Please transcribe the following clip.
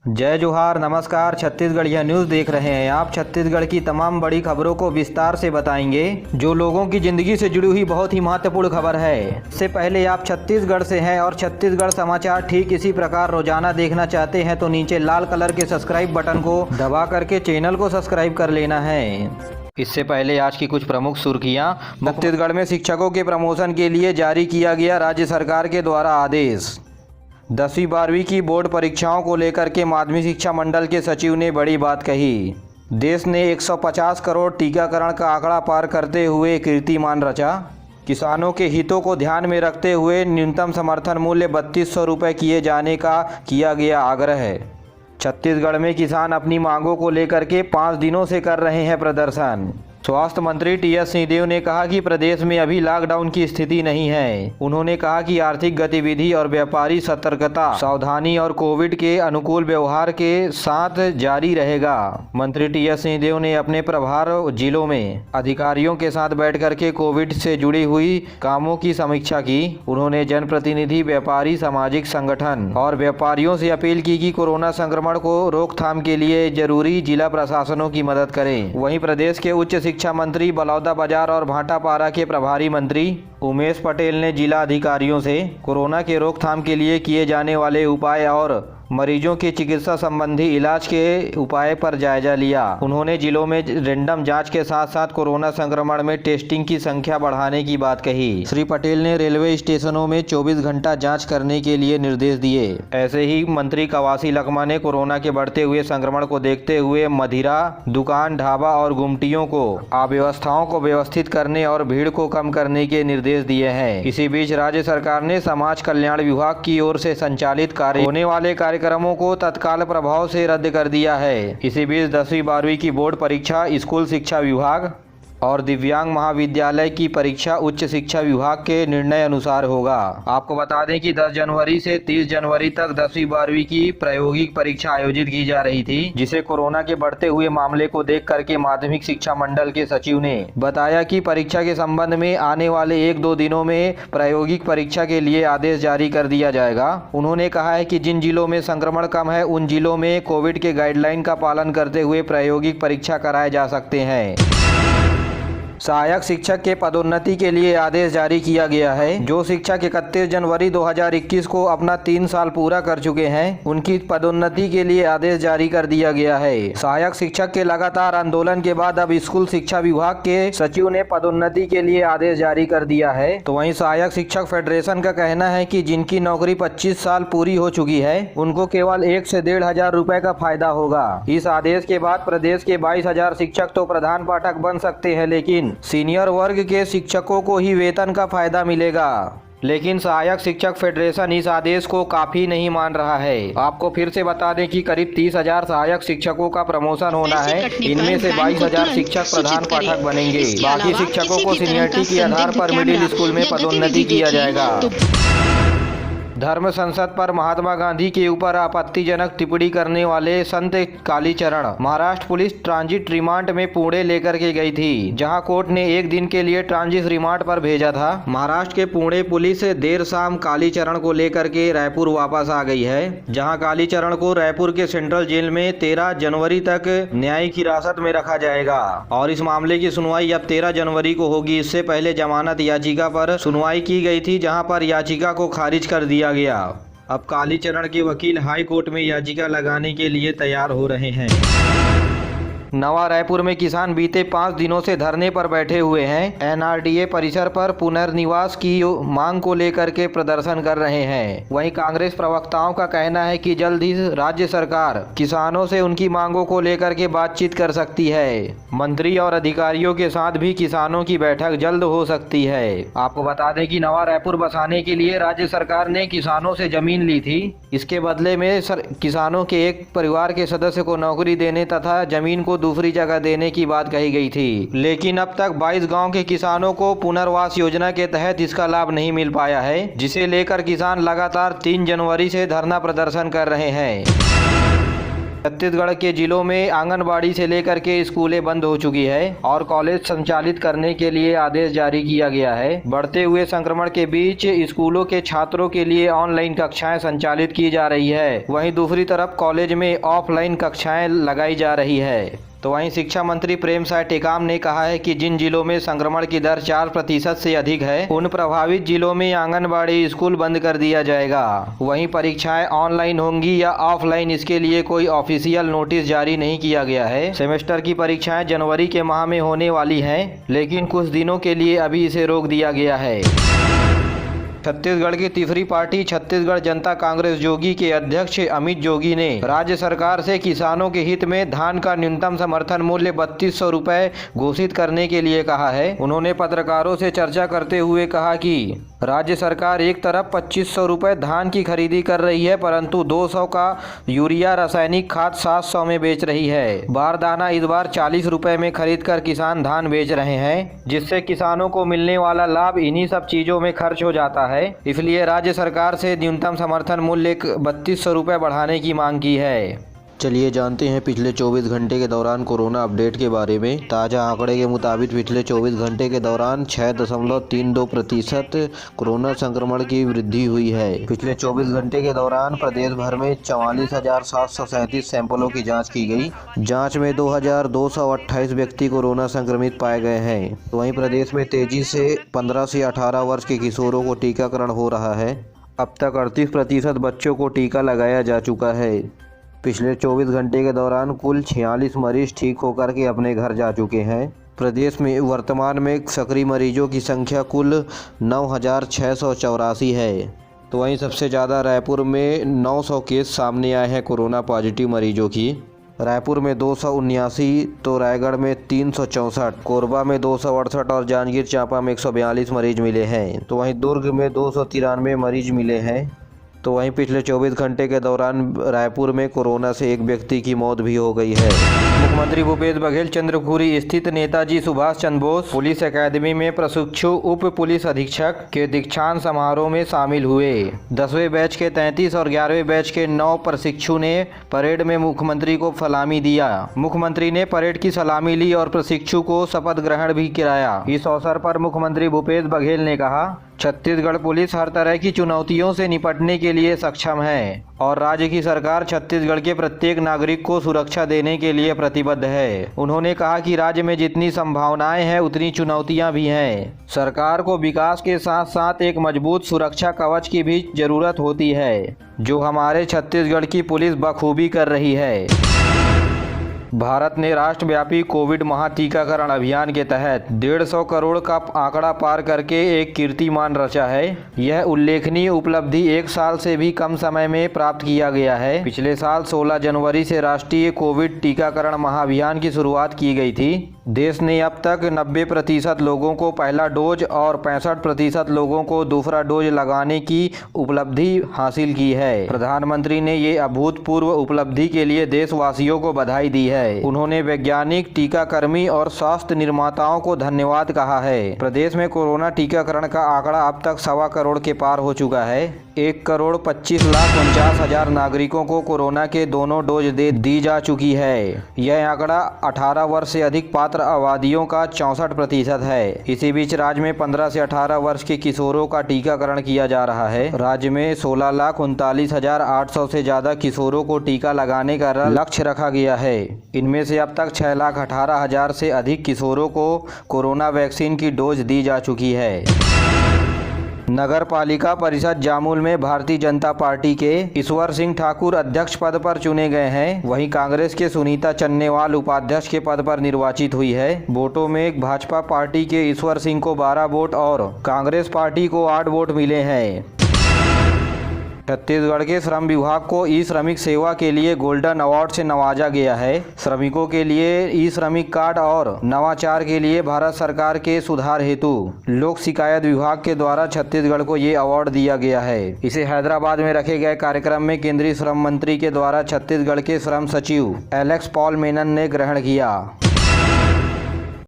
जय जोहार, नमस्कार। छत्तीसगढ़िया न्यूज़ देख रहे हैं आप। छत्तीसगढ़ की तमाम बड़ी खबरों को विस्तार से बताएंगे, जो लोगों की जिंदगी से जुड़ी हुई बहुत ही महत्वपूर्ण खबर है। इससे पहले आप छत्तीसगढ़ से हैं और छत्तीसगढ़ समाचार ठीक इसी प्रकार रोजाना देखना चाहते हैं तो नीचे लाल कलर के सब्सक्राइब बटन को दबा करके चैनल को सब्सक्राइब कर लेना है। इससे पहले आज की कुछ प्रमुख सुर्खियां। छत्तीसगढ़ में शिक्षकों के प्रमोशन के लिए जारी किया गया राज्य सरकार के द्वारा आदेश। 10वीं 12वीं की बोर्ड परीक्षाओं को लेकर के माध्यमिक शिक्षा मंडल के सचिव ने बड़ी बात कही। देश ने 150 करोड़ टीकाकरण का आंकड़ा पार करते हुए कीर्तिमान रचा। किसानों के हितों को ध्यान में रखते हुए न्यूनतम समर्थन मूल्य 3200 रुपये किए जाने का किया गया आग्रह। छत्तीसगढ़ में किसान अपनी मांगों को लेकर के 5 दिनों से कर रहे हैं प्रदर्शन। स्वास्थ्य मंत्री टी.एस. सिंहदेव ने कहा कि प्रदेश में अभी लॉकडाउन की स्थिति नहीं है। उन्होंने कहा कि आर्थिक गतिविधि और व्यापारी सतर्कता, सावधानी और कोविड के अनुकूल व्यवहार के साथ जारी रहेगा। मंत्री टी.एस. सिंहदेव ने अपने प्रभार जिलों में अधिकारियों के साथ बैठ करके कोविड से जुड़ी हुई कामों की समीक्षा की। उन्होंने जनप्रतिनिधि, व्यापारी, सामाजिक संगठन और व्यापारियों से अपील की कि कोरोना संक्रमण को रोकथाम के लिए जरूरी जिला प्रशासनों की मदद करें। वहीं प्रदेश के उच्च शिक्षा मंत्री, बलौदाबाजार और भाटापारा के प्रभारी मंत्री उमेश पटेल ने जिला अधिकारियों से कोरोना के रोकथाम के लिए किए जाने वाले उपाय और मरीजों की चिकित्सा संबंधी इलाज के उपाय पर जायजा लिया। उन्होंने जिलों में रैंडम जांच के साथ साथ कोरोना संक्रमण में टेस्टिंग की संख्या बढ़ाने की बात कही। श्री पटेल ने रेलवे स्टेशनों में 24 घंटा जांच करने के लिए निर्देश दिए। ऐसे ही मंत्री कवासी लखमा ने कोरोना के बढ़ते हुए संक्रमण को देखते हुए मदिरा दुकान, ढाबा और गुमटियों को अव्यवस्थाओं को व्यवस्थित करने और भीड़ को कम करने के निर्देश दिए हैं। इसी बीच राज्य सरकार ने समाज कल्याण विभाग की ओर से संचालित होने वाले कार्यक्रमों को तत्काल प्रभाव से रद्द कर दिया है। इसी बीच 10वीं 12वीं की बोर्ड परीक्षा स्कूल शिक्षा विभाग और दिव्यांग महाविद्यालय की परीक्षा उच्च शिक्षा विभाग के निर्णय अनुसार होगा। आपको बता दें कि 10 जनवरी से 30 जनवरी तक 10वीं 12वीं की प्रायोगिक परीक्षा आयोजित की जा रही थी, जिसे कोरोना के बढ़ते हुए मामले को देख करके माध्यमिक शिक्षा मंडल के सचिव ने बताया कि परीक्षा के संबंध में आने वाले 1-2 दिनों में प्रायोगिक परीक्षा के लिए आदेश जारी कर दिया जाएगा। उन्होंने कहा है कि जिन जिलों में संक्रमण कम है उन जिलों में कोविड के गाइडलाइन का पालन करते हुए प्रायोगिक परीक्षा कराए जा सकते हैं। सहायक शिक्षक के पदोन्नति के लिए आदेश जारी किया गया है। जो शिक्षक 31 जनवरी 2021 को अपना 3 साल पूरा कर चुके हैं, उनकी पदोन्नति के लिए आदेश जारी कर दिया गया है। सहायक शिक्षक के लगातार आंदोलन के बाद अब स्कूल शिक्षा विभाग के सचिव ने पदोन्नति के लिए आदेश जारी कर दिया है। तो वहीं सहायक शिक्षक फेडरेशन का कहना है कि जिनकी नौकरी 25 साल पूरी हो चुकी है, उनको केवल 1 से 1,500 रुपए का फायदा होगा। इस आदेश के बाद प्रदेश के 22,000 शिक्षक तो प्रधान पाठक बन सकते हैं, लेकिन सीनियर वर्ग के शिक्षकों को ही वेतन का फायदा मिलेगा। लेकिन सहायक शिक्षक फेडरेशन इस आदेश को काफी नहीं मान रहा है। आपको फिर से बता दें कि करीब 30,000 सहायक शिक्षकों का प्रमोशन होना है। इनमें से 22,000 शिक्षक प्रधान पाठक बनेंगे। बाकी शिक्षकों को सीनियरिटी के आधार पर मिडिल स्कूल में पदोन्नति किया जाएगा। धर्म संसद पर महात्मा गांधी के ऊपर आपत्तिजनक टिप्पणी करने वाले संत Kalicharan Maharashtra police transit remand में पुणे लेकर के गई थी, जहां कोर्ट ने 1 दिन के लिए ट्रांजिट रिमांड पर भेजा था। महाराष्ट्र के पुणे पुलिस देर शाम कालीचरण को लेकर के रायपुर वापस आ गई है, जहां कालीचरण को रायपुर के सेंट्रल जेल में 13 जनवरी तक न्यायिक हिरासत में रखा जाएगा और इस मामले की सुनवाई अब 13 जनवरी को होगी। इससे पहले जमानत याचिका पर सुनवाई की गई थी, जहां पर याचिका को खारिज कर दिया गया। अब कालीचरण के वकील हाई कोर्ट में याचिका लगाने के लिए तैयार हो रहे हैं। नवा रायपुर में किसान बीते 5 दिनों से धरने पर बैठे हुए हैं। एनआरडीए परिसर पर पुनर्निवास की मांग को लेकर के प्रदर्शन कर रहे हैं। वहीं कांग्रेस प्रवक्ताओं का कहना है कि जल्द ही राज्य सरकार किसानों से उनकी मांगों को लेकर के बातचीत कर सकती है। मंत्री और अधिकारियों के साथ भी किसानों की बैठक जल्द हो सकती है। आपको बता दें कि नवा रायपुर बसाने के लिए राज्य सरकार ने किसानों से जमीन ली थी। इसके बदले में किसानों के एक परिवार के सदस्य को नौकरी देने तथा जमीन को दूसरी जगह देने की बात कही गई थी, लेकिन अब तक 22 गांव के किसानों को पुनर्वास योजना के तहत इसका लाभ नहीं मिल पाया है, जिसे लेकर किसान लगातार 3 जनवरी से धरना प्रदर्शन कर रहे हैं। छत्तीसगढ़ के जिलों में आंगनबाड़ी से लेकर के स्कूलें बंद हो चुकी है और कॉलेज संचालित करने के लिए आदेश जारी किया गया है। बढ़ते हुए संक्रमण के बीच स्कूलों के छात्रों के लिए ऑनलाइन कक्षाएं संचालित की जा रही है, वहीं दूसरी तरफ कॉलेज में ऑफलाइन कक्षाएं लगाई जा रही है। तो वहीं शिक्षा मंत्री प्रेमसाय टेकाम ने कहा है कि जिन जिलों में संक्रमण की दर 4% से अधिक है, उन प्रभावित जिलों में आंगनबाड़ी स्कूल बंद कर दिया जाएगा। वहीं परीक्षाएं ऑनलाइन होंगी या ऑफलाइन, इसके लिए कोई ऑफिशियल नोटिस जारी नहीं किया गया है। सेमेस्टर की परीक्षाएं जनवरी के माह में होने वाली हैं, लेकिन कुछ दिनों के लिए अभी इसे रोक दिया गया है। छत्तीसगढ़ की तीसरी पार्टी छत्तीसगढ़ जनता कांग्रेस जोगी के अध्यक्ष अमित जोगी ने राज्य सरकार से किसानों के हित में धान का न्यूनतम समर्थन मूल्य 3200 रुपए घोषित करने के लिए कहा है। उन्होंने पत्रकारों से चर्चा करते हुए कहा कि राज्य सरकार एक तरफ 2500 रुपए धान की खरीदी कर रही है, परंतु 200 का यूरिया रासायनिक खाद 700 में बेच रही है। बारदाना इस बार 40 रुपए में खरीद कर किसान धान बेच रहे हैं, जिससे किसानों को मिलने वाला लाभ इन्हीं सब चीजों में खर्च हो जाता है। इसलिए राज्य सरकार से न्यूनतम समर्थन मूल्य 3200 रुपए बढ़ाने की मांग की है। चलिए जानते हैं पिछले 24 घंटे के दौरान कोरोना अपडेट के बारे में। ताज़ा आंकड़े के मुताबिक पिछले 24 घंटे के दौरान 6.32% कोरोना संक्रमण की वृद्धि हुई है। पिछले 24 घंटे के दौरान प्रदेश भर में 44,737 सैंपलों की जांच की गई। जांच में 2,228 व्यक्ति कोरोना संक्रमित पाए गए हैं। वहीं प्रदेश में तेजी से 15 से 18 वर्ष के किशोरों को टीकाकरण हो रहा है। अब तक 38% बच्चों को टीका लगाया जा चुका है। पिछले 24 घंटे के दौरान कुल 46 मरीज ठीक होकर के अपने घर जा चुके हैं। प्रदेश में वर्तमान में सक्रिय मरीजों की संख्या कुल 9,684 है। तो वहीं सबसे ज़्यादा रायपुर में 900 केस सामने आए हैं कोरोना पॉजिटिव मरीजों की। रायपुर में 279, तो रायगढ़ में 364, कोरबा में 268 और जांजगीर चांपा में 142 मरीज मिले हैं। तो वहीं दुर्ग में 293 मरीज मिले हैं। तो वहीं पिछले 24 घंटे के दौरान रायपुर में कोरोना से एक व्यक्ति की मौत भी हो गई है। मुख्यमंत्री भूपेश बघेल चंद्रपुरी स्थित नेताजी सुभाष चंद्र बोस पुलिस अकादमी में प्रशिक्षु उप पुलिस अधीक्षक के दीक्षांत समारोह में शामिल हुए। 10वें बैच के 33 और 11वें बैच के 9 प्रशिक्षु ने परेड में मुख्यमंत्री को सलामी दिया। मुख्यमंत्री ने परेड की सलामी ली और प्रशिक्षु को शपथ ग्रहण भी कराया। इस अवसर पर मुख्यमंत्री भूपेश बघेल ने कहा, छत्तीसगढ़ पुलिस हर तरह की चुनौतियों से निपटने के लिए सक्षम है और राज्य की सरकार छत्तीसगढ़ के प्रत्येक नागरिक को सुरक्षा देने के लिए प्रतिबद्ध है। उन्होंने कहा कि राज्य में जितनी संभावनाएं हैं उतनी चुनौतियां भी हैं। सरकार को विकास के साथ साथ एक मजबूत सुरक्षा कवच की भी जरूरत होती है, जो हमारे छत्तीसगढ़ की पुलिस बखूबी कर रही है। भारत ने राष्ट्रव्यापी कोविड महाटीकाकरण अभियान के तहत 150 करोड़ का आंकड़ा पार करके एक कीर्तिमान रचा है। यह उल्लेखनीय उपलब्धि 1 साल से भी कम समय में प्राप्त किया गया है। पिछले साल 16 जनवरी से राष्ट्रीय कोविड टीकाकरण महाअभियान की शुरुआत की गई थी। देश ने अब तक 90% लोगों को पहला डोज और 65% लोगों को दूसरा डोज लगाने की उपलब्धि हासिल की है। प्रधानमंत्री ने ये अभूतपूर्व उपलब्धि के लिए देशवासियों को बधाई दी है। उन्होंने वैज्ञानिक, टीकाकर्मी और स्वास्थ्य निर्माताओं को धन्यवाद कहा है। प्रदेश में कोरोना टीकाकरण का आंकड़ा अब तक 1.25 करोड़ के पार हो चुका है। 1,25,49,000 नागरिकों को कोरोना के दोनों डोज दे दी जा चुकी है। यह आंकड़ा 18 वर्ष से अधिक पात्र आबादियों का 64% है। इसी बीच राज्य में 15 से 18 वर्ष के किशोरों का टीकाकरण किया जा रहा है। राज्य में 16,39,800 से ज्यादा किशोरों को टीका लगाने का लक्ष्य रखा गया है। इनमें से अब तक 6,18,000 से अधिक किशोरों को कोरोना वैक्सीन की डोज दी जा चुकी है। नगर पालिका परिषद जामुल में भारतीय जनता पार्टी के ईश्वर सिंह ठाकुर अध्यक्ष पद पर चुने गए हैं। वहीं कांग्रेस के सुनीता चन्नेवाल उपाध्यक्ष के पद पर निर्वाचित हुई है। वोटों में भाजपा पार्टी के ईश्वर सिंह को 12 वोट और कांग्रेस पार्टी को 8 वोट मिले हैं। छत्तीसगढ़ के श्रम विभाग को ई श्रमिक सेवा के लिए गोल्डन अवार्ड से नवाजा गया है। श्रमिकों के लिए ई श्रमिक कार्ड और नवाचार के लिए भारत सरकार के सुधार हेतु लोक शिकायत विभाग के द्वारा छत्तीसगढ़ को ये अवार्ड दिया गया है। इसे हैदराबाद में रखे गए कार्यक्रम में केंद्रीय श्रम मंत्री के द्वारा छत्तीसगढ़ के श्रम सचिव एलेक्स पॉल मेनन ने ग्रहण किया।